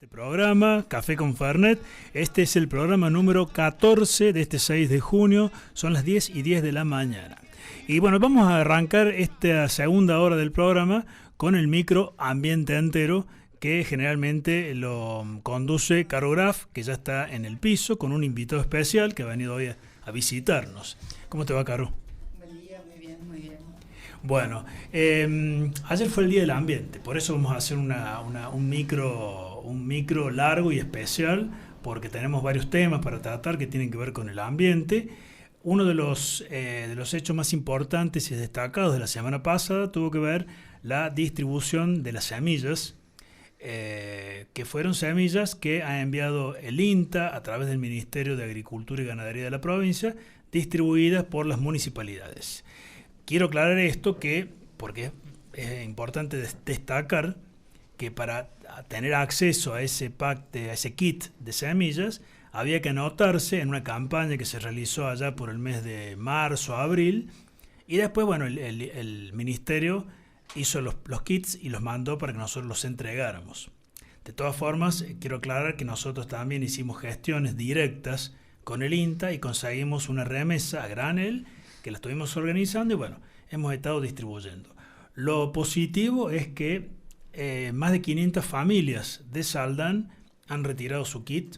Este programa, Café con Fernet, este es el programa número 14 de este 6 de junio, son las 10:10 de la mañana. Y bueno, vamos a arrancar esta segunda hora del programa con el micro ambiente entero, que generalmente lo conduce Caro Graf, que ya está en el piso, con un invitado especial que ha venido hoy a visitarnos. ¿Cómo te va, Caro? Buen día, muy bien, muy bien. Bueno, ayer fue el Día del Ambiente, por eso vamos a hacer un micro largo y especial, porque tenemos varios temas para tratar que tienen que ver con el ambiente. Uno de los hechos más importantes y destacados de la semana pasada tuvo que ver la distribución de las semillas, que fueron semillas que ha enviado el INTA a través del Ministerio de Agricultura y Ganadería de la provincia, distribuidas por las municipalidades. Quiero aclarar esto porque es importante destacar que para tener acceso a ese kit de semillas había que anotarse en una campaña que se realizó allá por el mes de marzo, abril, y después, bueno, el ministerio hizo los kits y los mandó para que nosotros los entregáramos. De todas formas, quiero aclarar que nosotros también hicimos gestiones directas con el INTA y conseguimos una remesa a granel que la estuvimos organizando y bueno, hemos estado distribuyendo. Lo positivo es que más de 500 familias de Saldán han retirado su kit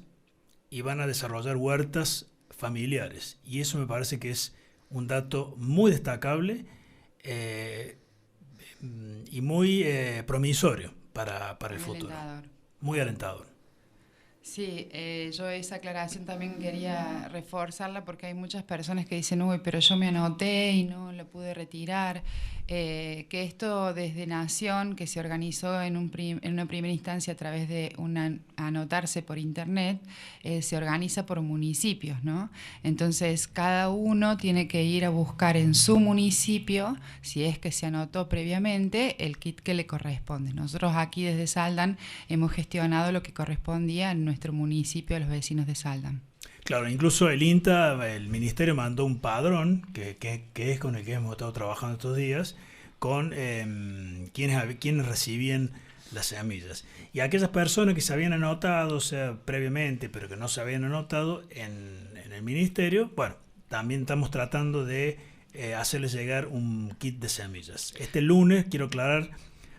y van a desarrollar huertas familiares. Y eso me parece que es un dato muy destacable y muy promisorio para el futuro. Alentador. Muy alentador. Sí, yo esa aclaración también quería reforzarla porque hay muchas personas que dicen, uy, pero yo me anoté y no lo pude retirar. Que esto desde Nación, que se organizó en una primera instancia a través de anotarse por internet, se organiza por municipios, ¿no? Entonces cada uno tiene que ir a buscar en su municipio, si es que se anotó previamente, el kit que le corresponde. Nosotros aquí desde Saldán hemos gestionado lo que correspondía en nuestro municipio a los vecinos de Saldán. Claro, incluso el INTA, el ministerio mandó un padrón, que es con el que hemos estado trabajando estos días, con quienes recibían las semillas. Y aquellas personas que se habían anotado, o sea, previamente, pero que no se habían anotado en el ministerio, bueno, también estamos tratando de hacerles llegar un kit de semillas. Este lunes, quiero aclarar,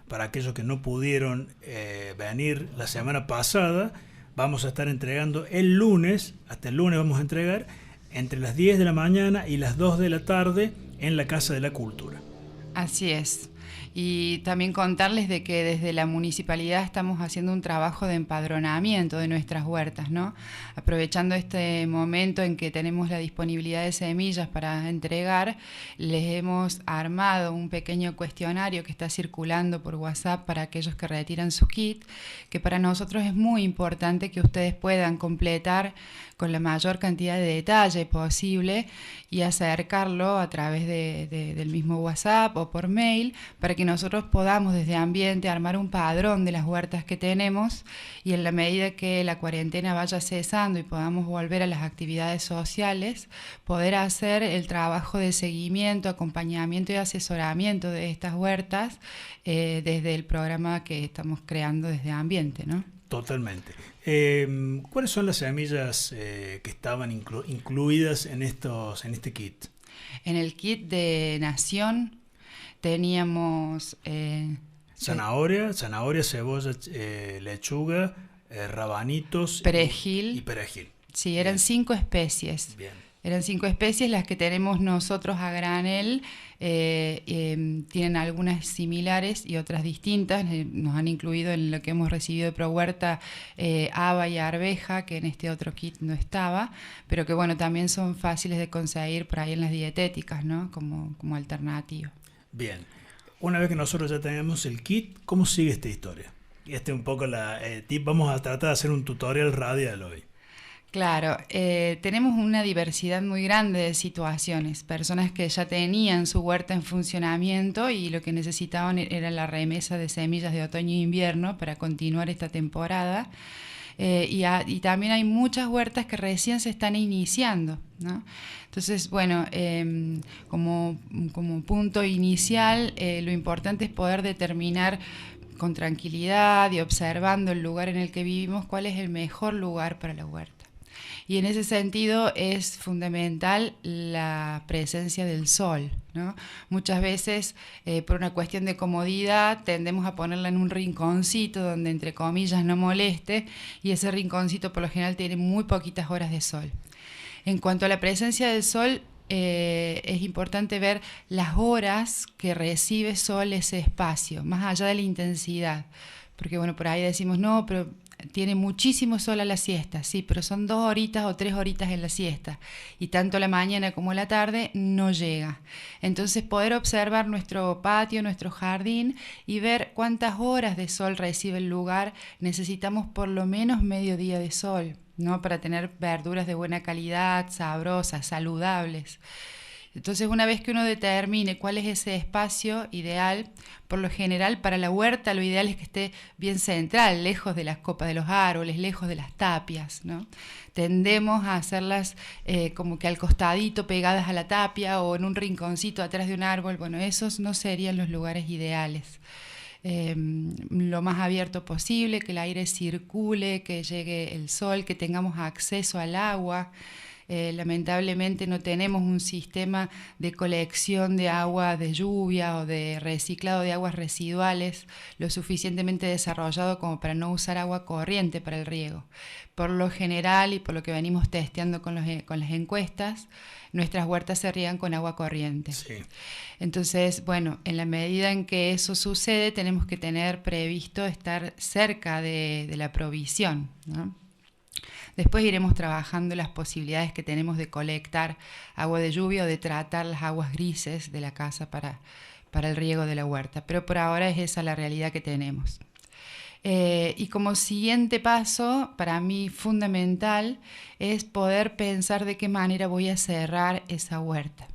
para aquellos que no pudieron venir la semana pasada, vamos a estar entregando el lunes, hasta el lunes vamos a entregar, entre las 10 de la mañana y las 2 de la tarde en la Casa de la Cultura. Así es. Y también contarles de que desde la municipalidad estamos haciendo un trabajo de empadronamiento de nuestras huertas, ¿no? Aprovechando este momento en que tenemos la disponibilidad de semillas para entregar, les hemos armado un pequeño cuestionario que está circulando por WhatsApp para aquellos que retiran su kit, que para nosotros es muy importante que ustedes puedan completar con la mayor cantidad de detalle posible y acercarlo a través del mismo WhatsApp o por mail para que nosotros podamos desde Ambiente armar un padrón de las huertas que tenemos y en la medida que la cuarentena vaya cesando y podamos volver a las actividades sociales, poder hacer el trabajo de seguimiento, acompañamiento y asesoramiento de estas huertas desde el programa que estamos creando desde Ambiente, ¿no? Totalmente. ¿Cuáles son las semillas que estaban incluidas en este kit? En el kit de Nación teníamos zanahoria, cebolla, lechuga, rabanitos perejil y perejil. Sí, eran 5 especies. Bien. Eran 5 especies las que tenemos nosotros a granel. Tienen algunas similares y otras distintas. Nos han incluido en lo que hemos recibido de ProHuerta haba y arveja, que en este otro kit no estaba, pero que bueno, también son fáciles de conseguir por ahí en las dietéticas, ¿no? Como alternativa. Bien. Una vez que nosotros ya tenemos el kit, ¿cómo sigue esta historia? Un poco vamos a tratar de hacer un tutorial radial hoy. Claro, tenemos una diversidad muy grande de situaciones, personas que ya tenían su huerta en funcionamiento y lo que necesitaban era la remesa de semillas de otoño e invierno para continuar esta temporada. Y también hay muchas huertas que recién se están iniciando, ¿no? Entonces, bueno, como punto inicial, lo importante es poder determinar con tranquilidad y observando el lugar en el que vivimos, cuál es el mejor lugar para la huerta. Y en ese sentido es fundamental la presencia del sol, ¿no? Muchas veces, por una cuestión de comodidad, tendemos a ponerla en un rinconcito donde, entre comillas, no moleste, y ese rinconcito por lo general tiene muy poquitas horas de sol. En cuanto a la presencia del sol, es importante ver las horas que recibe sol ese espacio, más allá de la intensidad. Porque bueno, por ahí decimos, no, pero tiene muchísimo sol a la siesta, sí, pero son 2 horitas o 3 horitas en la siesta, y tanto la mañana como la tarde no llega. Entonces poder observar nuestro patio, nuestro jardín, y ver cuántas horas de sol recibe el lugar. Necesitamos por lo menos medio día de sol, ¿no? Para tener verduras de buena calidad, sabrosas, saludables. Entonces, una vez que uno determine cuál es ese espacio ideal, por lo general para la huerta lo ideal es que esté bien central, lejos de las copas de los árboles, lejos de las tapias, ¿no? Tendemos a hacerlas como que al costadito, pegadas a la tapia, o en un rinconcito atrás de un árbol. Bueno, esos no serían los lugares ideales. Lo más abierto posible, que el aire circule, que llegue el sol, que tengamos acceso al agua. Lamentablemente no tenemos un sistema de colección de agua de lluvia o de reciclado de aguas residuales lo suficientemente desarrollado como para no usar agua corriente para el riego. Por lo general, y por lo que venimos testeando con las encuestas, nuestras huertas se riegan con agua corriente. Sí. Entonces, bueno, en la medida en que eso sucede, tenemos que tener previsto estar cerca de la provisión, ¿no? Después iremos trabajando las posibilidades que tenemos de colectar agua de lluvia o de tratar las aguas grises de la casa para el riego de la huerta. Pero por ahora es esa la realidad que tenemos. Y como siguiente paso, para mí fundamental, es poder pensar de qué manera voy a cerrar esa huerta.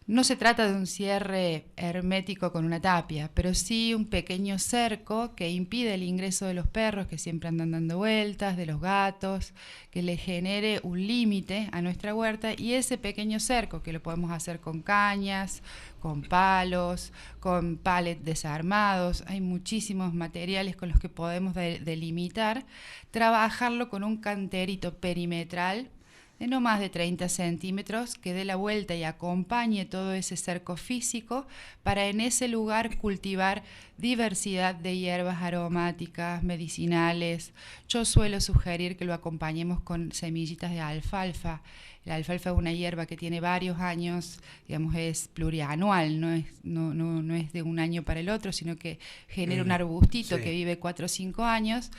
No se trata de un cierre hermético con una tapia, pero sí un pequeño cerco que impide el ingreso de los perros que siempre andan dando vueltas, de los gatos, que le genere un límite a nuestra huerta, y ese pequeño cerco que lo podemos hacer con cañas, con palos, con palets desarmados. Hay muchísimos materiales con los que podemos delimitar, trabajarlo con un canterito perimetral de no más de 30 centímetros, que dé la vuelta y acompañe todo ese cerco físico para en ese lugar cultivar diversidad de hierbas aromáticas, medicinales. Yo suelo sugerir que lo acompañemos con semillitas de alfalfa. La alfalfa es una hierba que tiene varios años, digamos, es plurianual, no es de un año para el otro, sino que genera un arbustito que vive 4 o 5 años,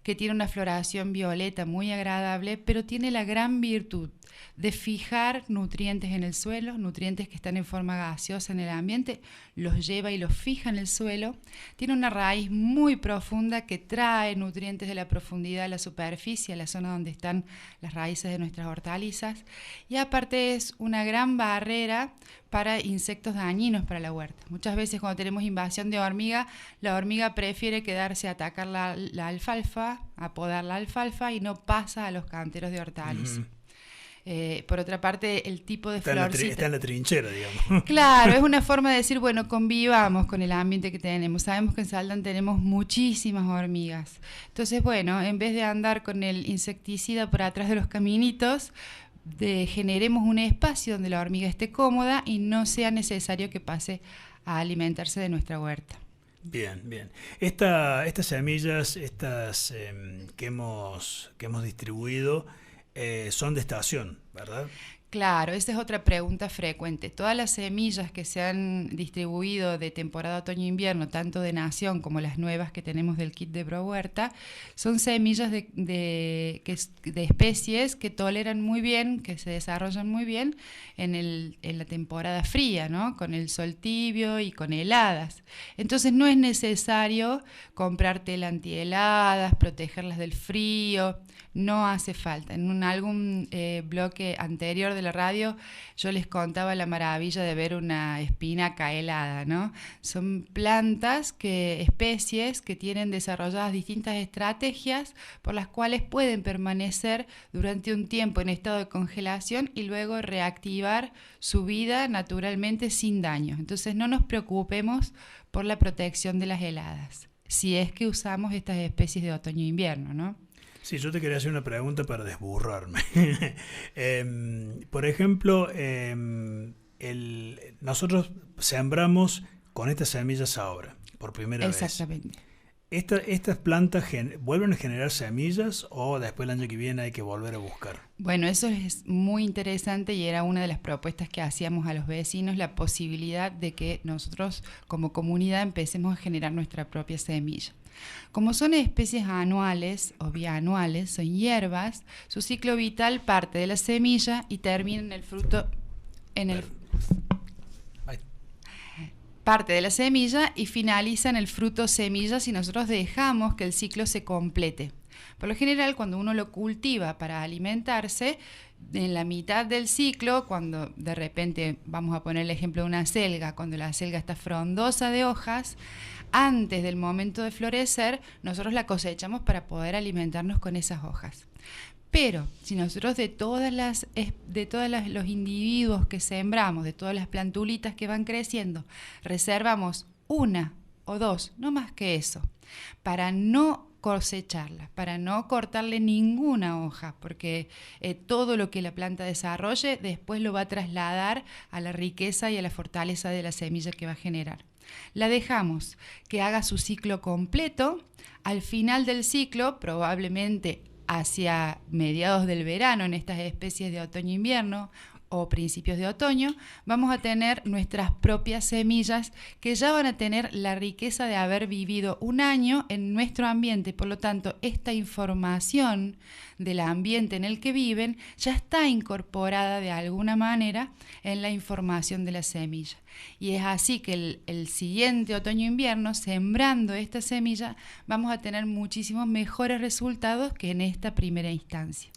que tiene una floración violeta muy agradable, pero tiene la gran virtud de fijar nutrientes en el suelo, nutrientes que están en forma gaseosa en el ambiente, los lleva y los fija en el suelo. Tiene una raíz muy profunda que trae nutrientes de la profundidad a la superficie, a la zona donde están las raíces de nuestras hortalizas, y aparte es una gran barrera para insectos dañinos para la huerta. Muchas veces cuando tenemos invasión de hormiga, la hormiga prefiere quedarse a atacar la alfalfa, a podar la alfalfa, y no pasa a los canteros de hortalizas. Por otra parte, el tipo de florcita está en la trinchera, digamos. Claro, es una forma de decir, bueno, convivamos con el ambiente que tenemos. Sabemos que en Saldan tenemos muchísimas hormigas. Entonces, bueno, en vez de andar con el insecticida por atrás de los caminitos, generemos un espacio donde la hormiga esté cómoda y no sea necesario que pase a alimentarse de nuestra huerta. Bien, bien. Estas semillas, que hemos distribuido, son de estación, ¿verdad? Claro, esa es otra pregunta frecuente. Todas las semillas que se han distribuido de temporada otoño-invierno, tanto de nación como las nuevas que tenemos del kit de ProHuerta, son semillas de especies que toleran muy bien, que se desarrollan muy bien en la temporada fría, ¿no? Con el sol tibio y con heladas. Entonces no es necesario comprar tela antiheladas, protegerlas del frío. No hace falta. En algún bloque anterior de la radio yo les contaba la maravilla de ver una espinaca helada, ¿no? Son especies que tienen desarrolladas distintas estrategias por las cuales pueden permanecer durante un tiempo en estado de congelación y luego reactivar su vida naturalmente sin daño. Entonces no nos preocupemos por la protección de las heladas. si es que usamos estas especies de otoño-invierno, ¿no? Sí, yo te quería hacer una pregunta para desburrarme. Por ejemplo, nosotros sembramos con estas semillas ahora, por primera vez. Exactamente. ¿Estas plantas vuelven a generar semillas o después el año que viene hay que volver a buscar? Bueno, eso es muy interesante y era una de las propuestas que hacíamos a los vecinos, la posibilidad de que nosotros como comunidad empecemos a generar nuestra propia semilla. Como son especies anuales o bianuales, son hierbas, su ciclo vital parte de la semilla y termina en el fruto, parte de la semilla y finaliza en el fruto semilla si nosotros dejamos que el ciclo se complete. Por lo general, cuando uno lo cultiva para alimentarse, en la mitad del ciclo, cuando de repente, vamos a poner el ejemplo de una selga, cuando la selga está frondosa de hojas, antes del momento de florecer, nosotros la cosechamos para poder alimentarnos con esas hojas. Pero si nosotros de todos los individuos que sembramos, de todas las plantulitas que van creciendo, reservamos una o dos, no más que eso, para no cosecharla, para no cortarle ninguna hoja, porque todo lo que la planta desarrolle después lo va a trasladar a la riqueza y a la fortaleza de la semilla que va a generar. La dejamos que haga su ciclo completo. Al final del ciclo, probablemente hacia mediados del verano, en estas especies de otoño-invierno o principios de otoño, vamos a tener nuestras propias semillas que ya van a tener la riqueza de haber vivido un año en nuestro ambiente. Por lo tanto, esta información del ambiente en el que viven ya está incorporada de alguna manera en la información de la semilla. Y es así que el siguiente otoño-invierno, sembrando esta semilla, vamos a tener muchísimos mejores resultados que en esta primera instancia.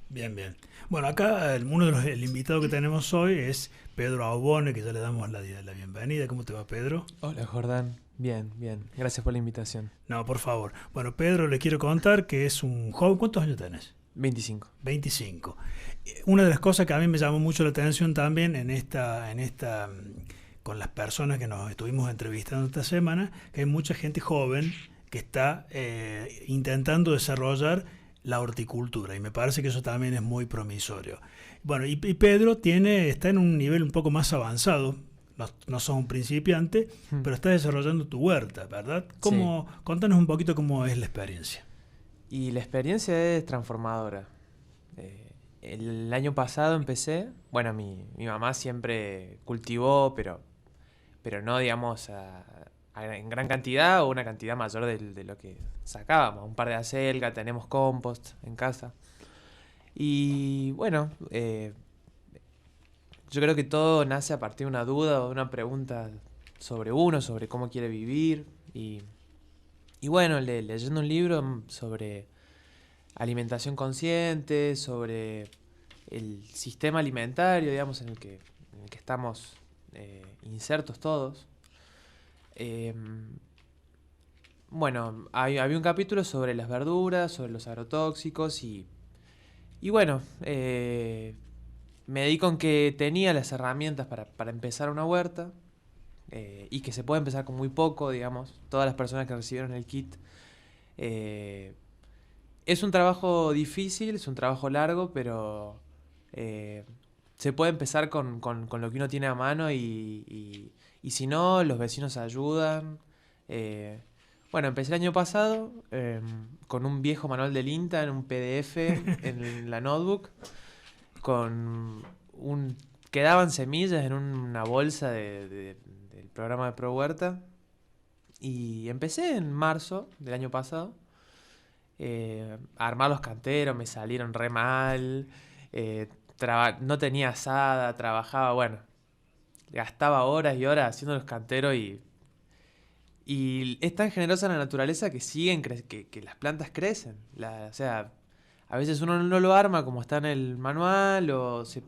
Bien. Bueno, acá el invitado que tenemos hoy es Pedro Aubone, que ya le damos la bienvenida. ¿Cómo te va, Pedro? Hola, Jordán. Bien. Gracias por la invitación. No, por favor. Bueno, Pedro, le quiero contar que es un joven. ¿Cuántos años tenés? 25. 25. Una de las cosas que a mí me llamó mucho la atención también con las personas que nos estuvimos entrevistando esta semana, que hay mucha gente joven que está intentando desarrollar la horticultura, y me parece que eso también es muy promisorio. Bueno, y Pedro está en un nivel un poco más avanzado. No sos un principiante, pero estás desarrollando tu huerta, ¿verdad? Sí. Contanos un poquito cómo es la experiencia. Y la experiencia es transformadora. El año pasado empecé, bueno, mi mamá siempre cultivó, pero no, digamos, en gran cantidad o una cantidad mayor de lo que sacábamos. Un par de acelga, tenemos compost en casa. Y bueno, yo creo que todo nace a partir de una duda o de una pregunta sobre cómo quiere vivir. Y bueno, leyendo un libro sobre alimentación consciente, sobre el sistema alimentario, digamos, en el que estamos insertos todos. Bueno, había un capítulo sobre las verduras, sobre los agrotóxicos y bueno, me di con que tenía las herramientas para empezar una huerta y que se puede empezar con muy poco, digamos. Todas las personas que recibieron el kit. Es un trabajo difícil, es un trabajo largo, pero se puede empezar con lo que uno tiene a mano y si no, los vecinos ayudan. Bueno, empecé el año pasado con un viejo manual del INTA en un PDF en la notebook, quedaban semillas en una bolsa del programa de Pro Huerta, y empecé en marzo del año pasado a armar los canteros. Me salieron re mal, no tenía asada, trabajaba, bueno, gastaba horas y horas haciendo los canteros y es tan generosa la naturaleza que que las plantas crecen. O sea, a veces uno no lo arma como está en el manual o se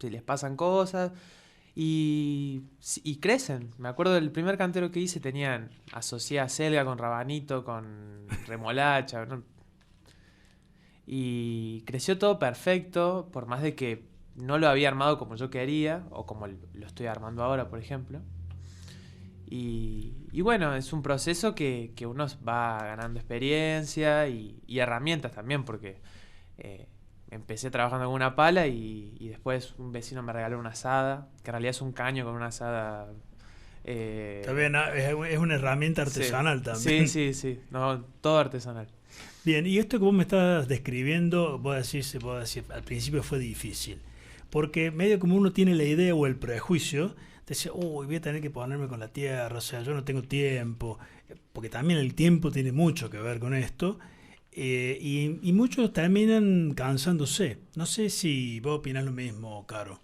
les pasan cosas y crecen. Me acuerdo del primer cantero que hice, asocié acelga con rabanito, con remolacha, ¿no? Y creció todo perfecto, por más de que no lo había armado como yo quería o como lo estoy armando ahora, por ejemplo. Y bueno, es un proceso que uno va ganando experiencia y herramientas también, porque empecé trabajando con una pala y después un vecino me regaló una azada, que en realidad es un caño con una azada. Está bien, es una herramienta artesanal también. Sí, no, todo artesanal. Bien, y esto que vos me estás describiendo, vos decís, al principio fue difícil, porque medio como uno tiene la idea o el prejuicio, decía, uy, voy a tener que ponerme con la tierra, o sea, yo no tengo tiempo, porque también el tiempo tiene mucho que ver con esto, y muchos terminan cansándose. No sé si vos opinás lo mismo, Caro.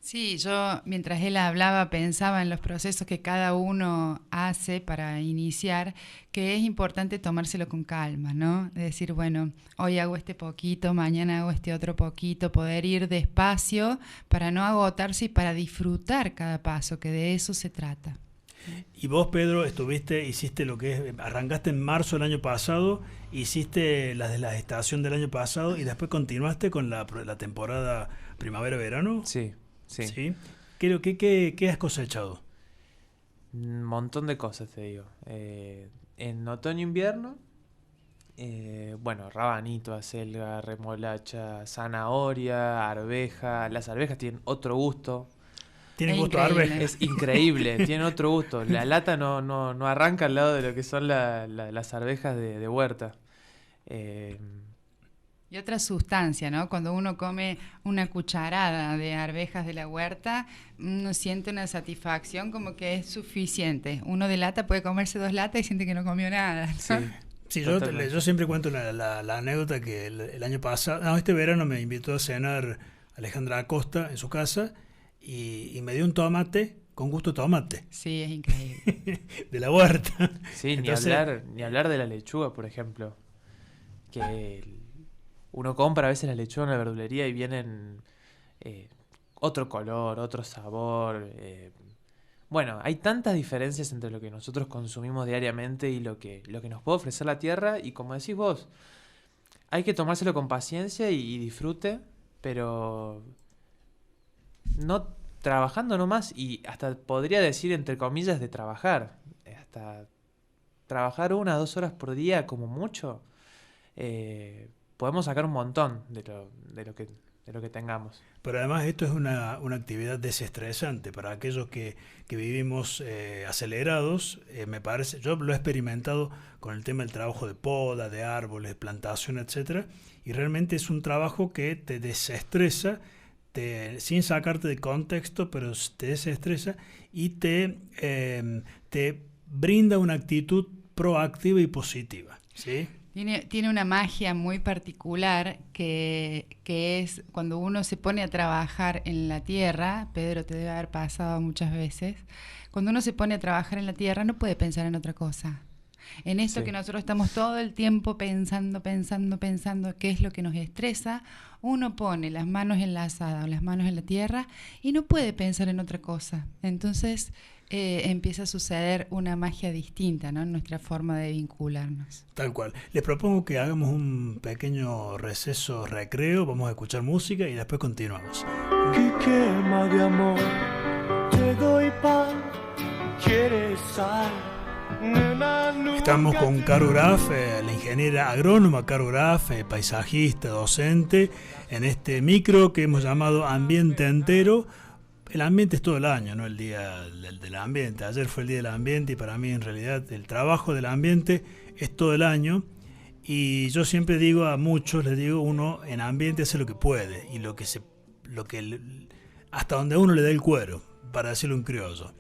Sí, yo mientras él hablaba pensaba en los procesos que cada uno hace para iniciar, que es importante tomárselo con calma, ¿no? De decir, bueno, hoy hago este poquito, mañana hago este otro poquito, poder ir despacio para no agotarse y para disfrutar cada paso, que de eso se trata. Y vos, Pedro, hiciste lo que es, arrancaste en marzo del año pasado, hiciste las de la estación del año pasado y después continuaste con la temporada primavera-verano. Sí. ¿Sí? ¿Qué has cosechado? Un montón de cosas, te digo. En otoño-invierno, bueno, rabanito, acelga, remolacha, zanahoria, arveja. Las arvejas tienen otro gusto. ¿Tienen gusto a arveja? Es increíble, tienen otro gusto. La lata no arranca al lado de lo que son las arvejas de huerta. Y otra sustancia, ¿no? Cuando uno come una cucharada de arvejas de la huerta, uno siente una satisfacción como que es suficiente. Uno de lata puede comerse 2 latas y siente que no comió nada, ¿no? Sí, yo siempre cuento la anécdota que el año pasado, este verano me invitó a cenar Alejandra Acosta en su casa y me dio un tomate con gusto a tomate. Sí, es increíble. De la huerta. Sí, Entonces, ni hablar de la lechuga, por ejemplo. Que uno compra a veces la lechuga en la verdulería y vienen otro color, otro sabor. Bueno, hay tantas diferencias entre lo que nosotros consumimos diariamente y lo que nos puede ofrecer la tierra. Y como decís vos, hay que tomárselo con paciencia y disfrute, pero no trabajando nomás. Y hasta podría decir, entre comillas, de trabajar. Hasta trabajar 1 o 2 horas por día como mucho. Podemos sacar un montón de lo que tengamos. Pero además esto es una actividad desestresante para aquellos que vivimos acelerados. Me parece, yo lo he experimentado con el tema del trabajo de poda, de árboles, plantación, etcétera, y realmente es un trabajo que te desestresa, sin sacarte de contexto, pero te desestresa y te brinda una actitud proactiva y positiva, ¿sí? Tiene una magia muy particular que es cuando uno se pone a trabajar en la tierra. Pedro, te debe haber pasado muchas veces. Cuando uno se pone a trabajar en la tierra no puede pensar en otra cosa. En esto Sí. que nosotros estamos todo el tiempo pensando qué es lo que nos estresa, uno pone las manos en la azada o las manos en la tierra y no puede pensar en otra cosa. Entonces empieza a suceder una magia distinta, ¿no? En nuestra forma de vincularnos. Tal cual. Les propongo que hagamos un pequeño receso recreo, vamos a escuchar música y después continuamos. Que quema de amor, te doy pan, quieres sal. Estamos con Caro Graf, la ingeniera agrónoma Caro Graf, paisajista, docente, en este micro que hemos llamado Ambiente Entero. El ambiente es todo el año, no el día del ambiente. Ayer fue el día del ambiente y para mí en realidad el trabajo del ambiente es todo el año. Y yo siempre digo a muchos, les digo, uno en ambiente hace lo que puede y hasta donde uno le dé el cuero, para decirlo en criollo.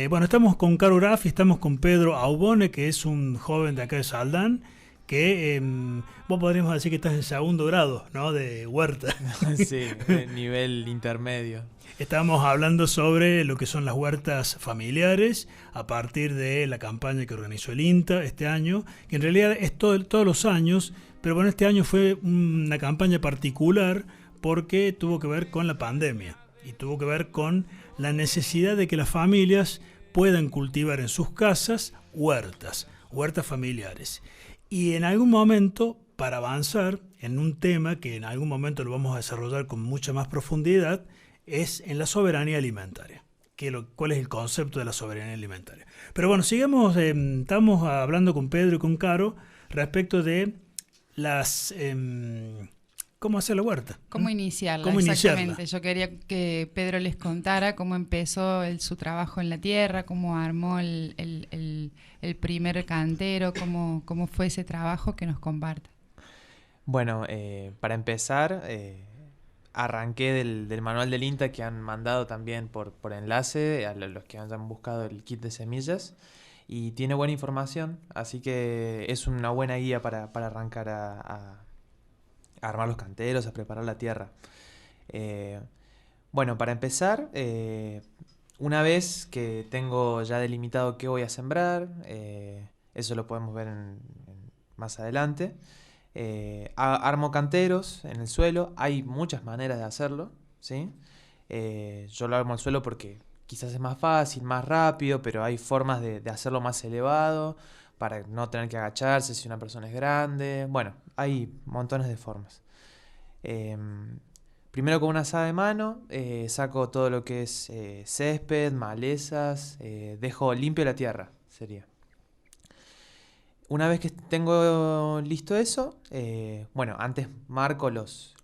Bueno, estamos con Caro Graf y estamos con Pedro Aubone, que es un joven de acá de Saldán, que vos podríamos decir que estás en 2º grado, ¿no? De huerta. Sí, nivel intermedio. Estamos hablando sobre lo que son las huertas familiares a partir de la campaña que organizó el INTA este año, que en realidad es todos los años, pero bueno, este año fue una campaña particular porque tuvo que ver con la pandemia y tuvo que ver con la necesidad de que las familias puedan cultivar en sus casas huertas familiares. Y en algún momento, para avanzar en un tema que en algún momento lo vamos a desarrollar con mucha más profundidad, es en la soberanía alimentaria. cuál es el concepto de la soberanía alimentaria. Pero bueno, sigamos, estamos hablando con Pedro y con Caro respecto de las... ¿cómo hacer la huerta? ¿Cómo iniciarla? ¿Cómo Exactamente. iniciarla? Yo quería que Pedro les contara cómo empezó su trabajo en la tierra, cómo armó el primer cantero, cómo fue ese trabajo, que nos comparta. Bueno, para empezar, arranqué del manual del INTA que han mandado también por enlace a los que hayan buscado el kit de semillas, y tiene buena información, así que es una buena guía para arrancar a armar los canteros, a preparar la tierra. Bueno, para empezar, una vez que tengo ya delimitado qué voy a sembrar, eso lo podemos ver más adelante, armo canteros en el suelo. Hay muchas maneras de hacerlo, ¿sí? Yo lo armo al suelo porque quizás es más fácil, más rápido, pero hay formas de hacerlo más elevado para no tener que agacharse si una persona es grande. Bueno, hay montones de formas. Primero, con una azada de mano, saco todo lo que es césped, malezas, dejo limpio la tierra, sería. Una vez que tengo listo eso, bueno, antes marco los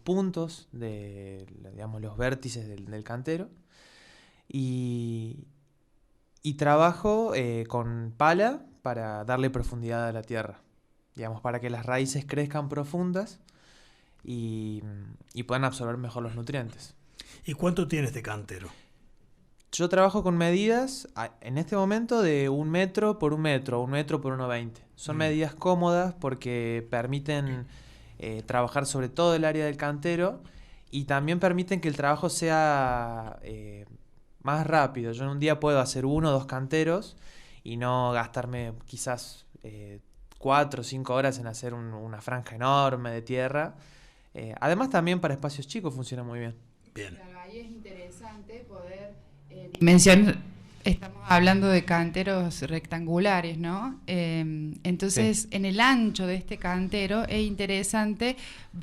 puntos, digamos, los vértices del cantero, y trabajo con pala para darle profundidad a la tierra, digamos, para que las raíces crezcan profundas y puedan absorber mejor los nutrientes. ¿Y cuánto tienes de cantero? Yo trabajo con medidas en este momento de 1 metro por 1 metro, 1 metro por 1,20. Son medidas cómodas porque permiten trabajar sobre todo el área del cantero, y también permiten que el trabajo sea más rápido. Yo en un día puedo hacer 1 o 2 canteros y no gastarme quizás 4 o 5 horas en hacer una franja enorme de tierra. Además, también para espacios chicos funciona muy bien. Bien. Claro, ahí es interesante poder dimensionar. Estamos hablando de canteros rectangulares, ¿no? Entonces, Sí. En el ancho de este cantero es interesante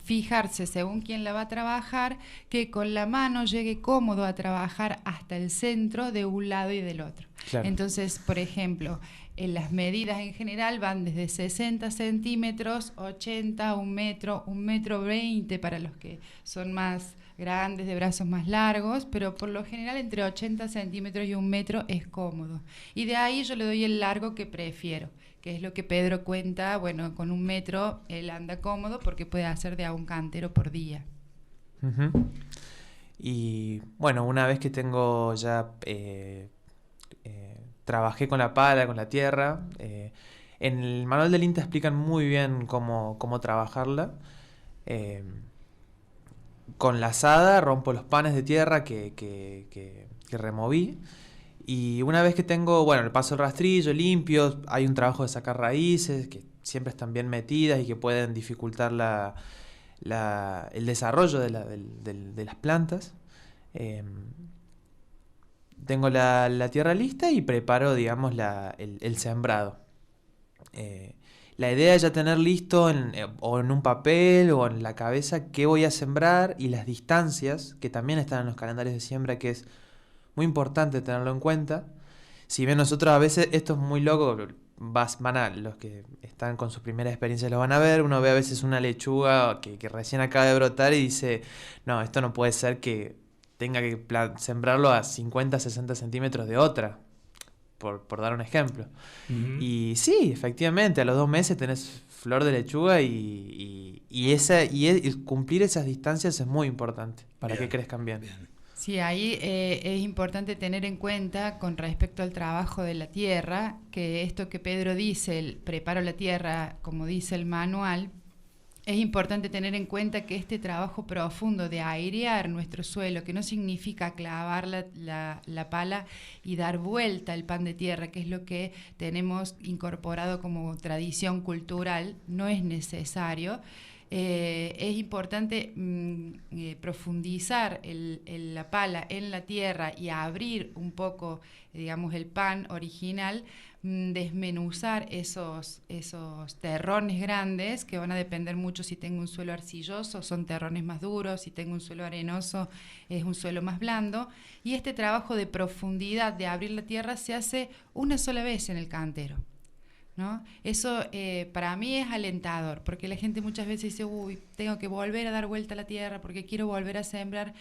fijarse, según quién la va a trabajar, que con la mano llegue cómodo a trabajar hasta el centro de un lado y del otro. Claro. Entonces, por ejemplo, en las medidas en general van desde 60 centímetros, 80, 1 metro, 1 metro 20 para los que son más grandes, de brazos más largos, pero por lo general entre 80 centímetros y 1 metro es cómodo. Y de ahí yo le doy el largo que prefiero, que es lo que Pedro cuenta. Bueno, con 1 metro él anda cómodo porque puede hacer de a un cantero por día. Uh-huh. Y bueno, una vez que tengo ya trabajé con la pala, con la tierra, en el manual del INTA explican muy bien cómo trabajarla. Con la azada rompo los panes de tierra que removí, y una vez que tengo, bueno, le paso el rastrillo limpio. Hay un trabajo de sacar raíces que siempre están bien metidas y que pueden dificultar el desarrollo de las plantas. Tengo la tierra lista y preparo, digamos, el sembrado. La idea es ya tener listo o en un papel o en la cabeza qué voy a sembrar, y las distancias, que también están en los calendarios de siembra, que es muy importante tenerlo en cuenta. Si bien nosotros a veces, esto es muy loco, los que están con sus primeras experiencias lo van a ver, uno ve a veces una lechuga que recién acaba de brotar y dice, no, esto no puede ser que tenga que sembrarlo a 50, 60 centímetros de otra. Por dar un ejemplo. Uh-huh. Y sí, efectivamente, a los 2 meses tenés flor de lechuga, y cumplir esas distancias es muy importante para que crezcan bien. Sí, ahí es importante tener en cuenta con respecto al trabajo de la tierra, que esto que Pedro dice, el preparo la tierra, como dice el manual, es importante tener en cuenta que este trabajo profundo de airear nuestro suelo, que no significa clavar la pala y dar vuelta al pan de tierra, que es lo que tenemos incorporado como tradición cultural, no es necesario. Es importante profundizar la pala en la tierra y abrir un poco, digamos, el pan original desmenuzar esos terrones grandes que van a depender mucho si tengo un suelo arcilloso, son terrones más duros, si tengo un suelo arenoso es un suelo más blando, y este trabajo de profundidad, de abrir la tierra, se hace una sola vez en el cantero, ¿no? Eso para mí es alentador, porque la gente muchas veces dice, uy, tengo que volver a dar vuelta a la tierra porque quiero volver a sembrar.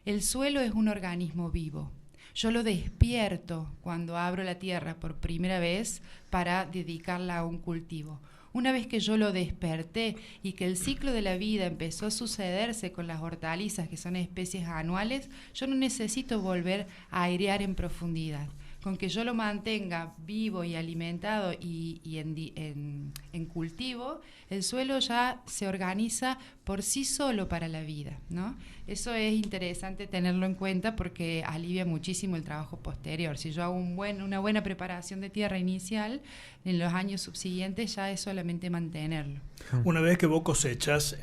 El suelo es un organismo vivo. Yo lo despierto cuando abro la tierra por primera vez para dedicarla a un cultivo. Una vez que yo lo desperté y que el ciclo de la vida empezó a sucederse con las hortalizas, que son especies anuales, yo no necesito volver a airear en profundidad. Con que yo lo mantenga vivo y alimentado y en cultivo, el suelo ya se organiza por sí solo para la vida, ¿no? Eso es interesante tenerlo en cuenta porque alivia muchísimo el trabajo posterior. Si yo hago una buena preparación de tierra inicial, en los años subsiguientes ya es solamente mantenerlo. Una vez que vos cosechas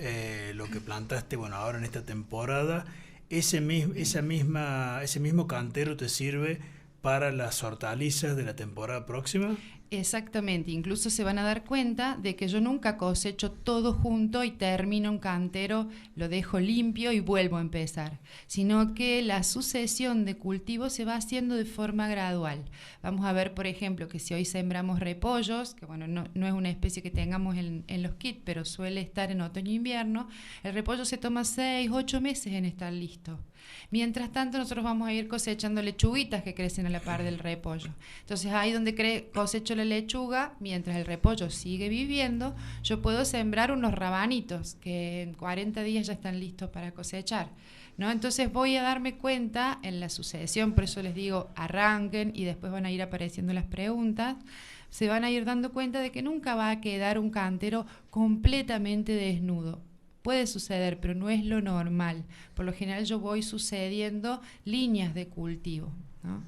lo que plantaste, bueno, ahora en esta temporada, ese mismo cantero te sirve para las hortalizas de la temporada próxima. Exactamente, incluso se van a dar cuenta de que yo nunca cosecho todo junto y termino un cantero, lo dejo limpio y vuelvo a empezar, sino que la sucesión de cultivos se va haciendo de forma gradual. Vamos a ver, por ejemplo, que si hoy sembramos repollos, que bueno, no es una especie que tengamos en los kits, pero suele estar en otoño e invierno, el repollo se toma 6, 8 meses en estar listo. Mientras tanto, nosotros vamos a ir cosechando lechuguitas que crecen a la par del repollo. Entonces, ahí donde cosecho la lechuga, mientras el repollo sigue viviendo, yo puedo sembrar unos rabanitos que en 40 días ya están listos para cosechar, ¿no? Entonces voy a darme cuenta en la sucesión, por eso les digo, arranquen y después van a ir apareciendo las preguntas. Se van a ir dando cuenta de que nunca va a quedar un cantero completamente desnudo. Puede suceder, pero no es lo normal. Por lo general yo voy sucediendo líneas de cultivo, ¿no?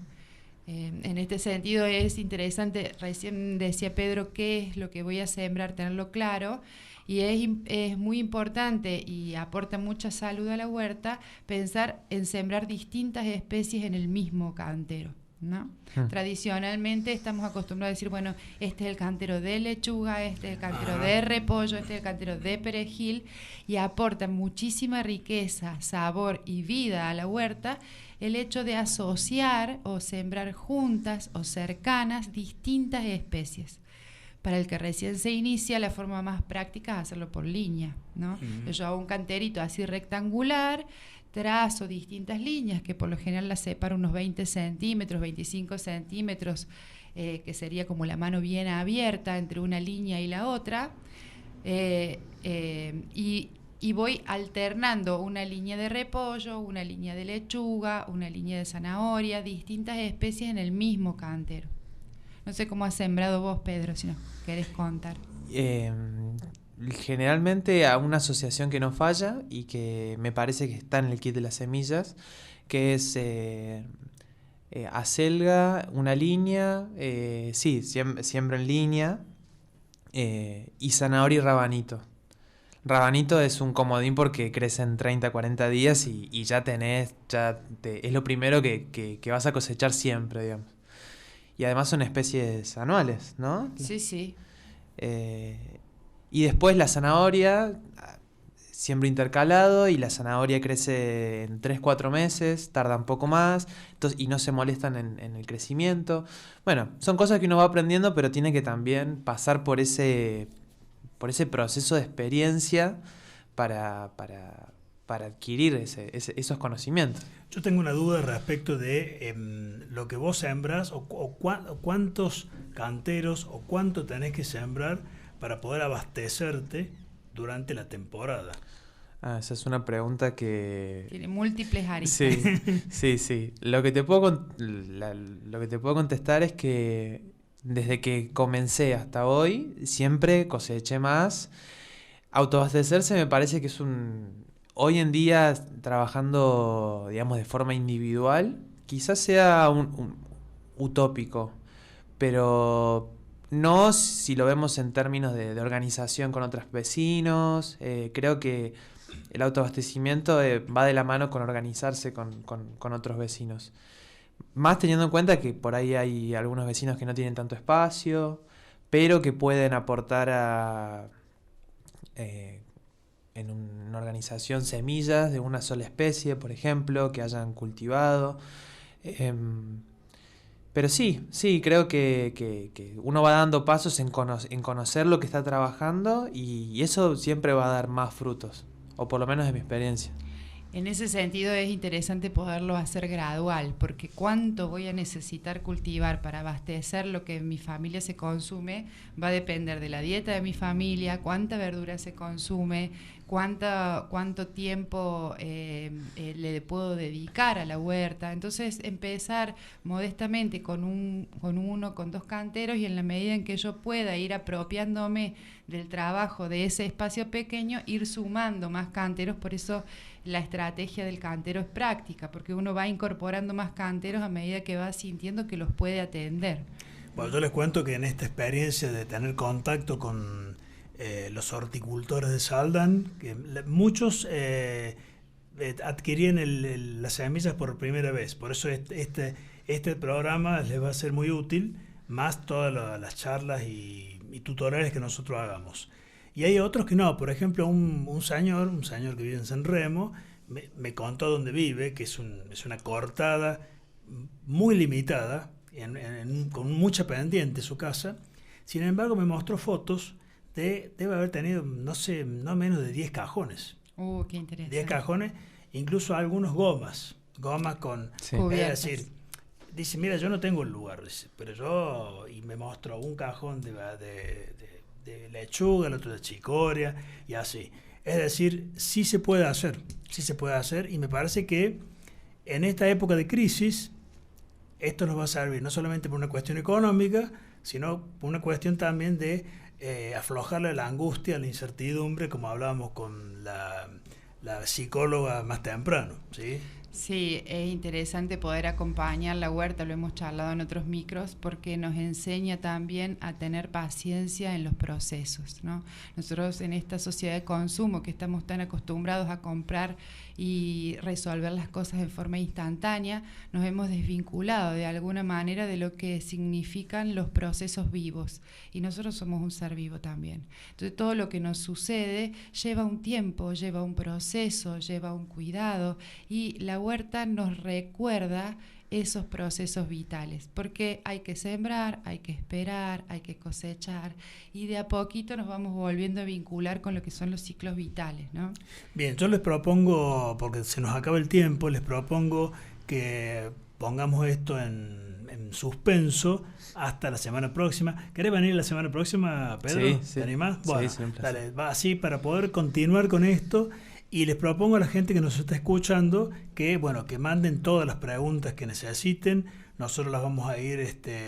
En este sentido es interesante, recién decía Pedro, qué es lo que voy a sembrar, tenerlo claro, y es muy importante y aporta mucha salud a la huerta pensar en sembrar distintas especies en el mismo cantero, ¿no? Tradicionalmente estamos acostumbrados a decir, bueno, este es el cantero de lechuga, este es el cantero de repollo, este es el cantero de perejil, y aporta muchísima riqueza, sabor y vida a la huerta el hecho de asociar o sembrar juntas o cercanas distintas especies. Para el que recién se inicia, la forma más práctica es hacerlo por línea, ¿no? Yo hago un canterito así rectangular, trazo distintas líneas, que por lo general las separo unos 20 centímetros, 25 centímetros, que sería como la mano bien abierta entre una línea y la otra, y voy alternando una línea de repollo, una línea de lechuga, una línea de zanahoria, distintas especies en el mismo cantero. No sé cómo has sembrado vos, Pedro, si nos querés contar. Generalmente a una asociación que no falla y que me parece que está en el kit de las semillas, que es acelga, una línea, siembro en línea, y zanahoria y rabanito. Rabanito es un comodín porque crece en 30, 40 días y ya es lo primero que vas a cosechar siempre, digamos. Y además son especies anuales, ¿no? Sí, sí. Y después la zanahoria, siembro intercalado, y la zanahoria crece en 3-4 meses, tarda un poco más, y no se molestan en el crecimiento. Bueno, son cosas que uno va aprendiendo, pero tiene que también pasar por ese proceso de experiencia para adquirir esos conocimientos. Yo tengo una duda respecto de lo que vos sembras o cuántos canteros o cuánto tenés que sembrar para poder abastecerte durante la temporada. Esa es una pregunta que... Tiene múltiples aristas. Sí. Lo que te puedo contestar es que desde que comencé hasta hoy, siempre coseché más. Autoabastecerse me parece que es hoy en día, trabajando, digamos, de forma individual, quizás sea un utópico, pero no si lo vemos en términos de organización con otros vecinos. Creo que el autoabastecimiento va de la mano con organizarse con otros vecinos. Más teniendo en cuenta que por ahí hay algunos vecinos que no tienen tanto espacio, pero que pueden aportar en una organización semillas de una sola especie, por ejemplo, que hayan cultivado. Pero sí, creo que uno va dando pasos en conocer lo que está trabajando y eso siempre va a dar más frutos, o por lo menos de mi experiencia. En ese sentido es interesante poderlo hacer gradual, porque cuánto voy a necesitar cultivar para abastecer lo que en mi familia se consume va a depender de la dieta de mi familia, cuánta verdura se consume, cuánto tiempo le puedo dedicar a la huerta. Entonces empezar modestamente con con 2 canteros, y en la medida en que yo pueda ir apropiándome del trabajo de ese espacio pequeño, ir sumando más canteros. Por eso la estrategia del cantero es práctica, porque uno va incorporando más canteros a medida que va sintiendo que los puede atender. Bueno, yo les cuento que en esta experiencia de tener contacto con los horticultores de Saldan, que muchos adquirían las semillas por primera vez. Por eso este programa les va a ser muy útil, más todas las charlas y tutoriales que nosotros hagamos. Y hay otros que no. Por ejemplo, un señor que vive en San Remo me contó dónde vive, que es una cortada muy limitada, con mucha pendiente su casa. Sin embargo, me mostró fotos debe haber tenido, no menos de 10 cajones. Qué interesante. 10 cajones, incluso algunos gomas con... Sí. Es decir, dice, mira, yo no tengo el lugar, dice, pero y me mostró un cajón de lechuga, el otro de chicoria, y así. Es decir, sí se puede hacer, y me parece que en esta época de crisis, esto nos va a servir no solamente por una cuestión económica, sino por una cuestión también de aflojarle la angustia, la incertidumbre, como hablábamos con la psicóloga más temprano, ¿sí? Sí, es interesante poder acompañar la huerta, lo hemos charlado en otros micros, porque nos enseña también a tener paciencia en los procesos, ¿no? Nosotros en esta sociedad de consumo, que estamos tan acostumbrados a comprar y resolver las cosas de forma instantánea, nos hemos desvinculado de alguna manera de lo que significan los procesos vivos, y nosotros somos un ser vivo también. Entonces todo lo que nos sucede lleva un tiempo, lleva un proceso, lleva un cuidado, y la huerta nos recuerda esos procesos vitales, porque hay que sembrar, hay que esperar, hay que cosechar, y de a poquito nos vamos volviendo a vincular con lo que son los ciclos vitales, ¿no? Bien, yo les propongo, porque se nos acaba el tiempo, les propongo que pongamos esto en suspenso hasta la semana próxima. ¿Querés venir la semana próxima, Pedro? Sí. ¿Te animás? Bueno, sí, dale, va así para poder continuar con esto. Y les propongo a la gente que nos está escuchando que manden todas las preguntas que necesiten. Nosotros las vamos a ir,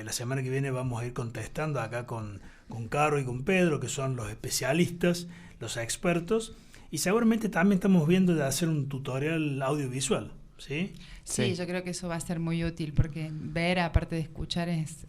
la semana que viene vamos a ir contestando acá con Caro y con Pedro, que son los especialistas, los expertos. Y seguramente también estamos viendo de hacer un tutorial audiovisual, ¿sí? Sí, yo creo que eso va a ser muy útil, porque ver, aparte de escuchar, es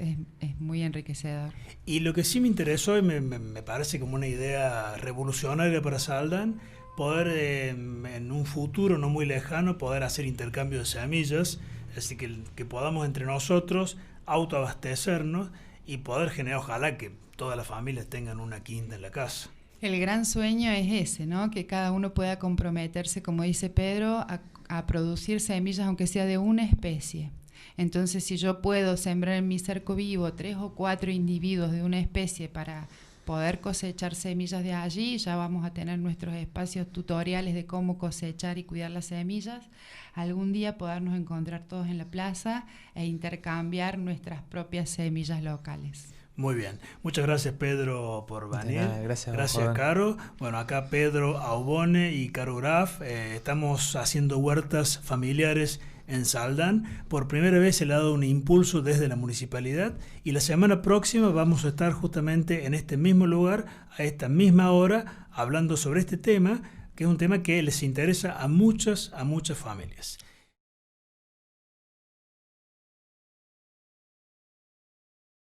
muy enriquecedor. Y lo que sí me interesó y me parece como una idea revolucionaria para Saldan, poder en un futuro no muy lejano poder hacer intercambio de semillas, así que podamos entre nosotros autoabastecernos y poder generar, ojalá que todas las familias tengan una quinta en la casa. El gran sueño es ese, ¿no? Que cada uno pueda comprometerse, como dice Pedro, a producir semillas, aunque sea de una especie. Entonces, si yo puedo sembrar en mi cerco vivo 3 o 4 individuos de una especie para poder cosechar semillas de allí, ya vamos a tener nuestros espacios tutoriales de cómo cosechar y cuidar las semillas. Algún día podernos encontrar todos en la plaza e intercambiar nuestras propias semillas locales. Muy bien. Muchas gracias, Pedro, por venir. Gracias, Caro. Bueno, acá Pedro Aubone y Caro Graf. Estamos haciendo huertas familiares en Saldan. Por primera vez se le ha dado un impulso desde la municipalidad, y la semana próxima vamos a estar justamente en este mismo lugar, a esta misma hora, hablando sobre este tema, que es un tema que les interesa a muchas familias.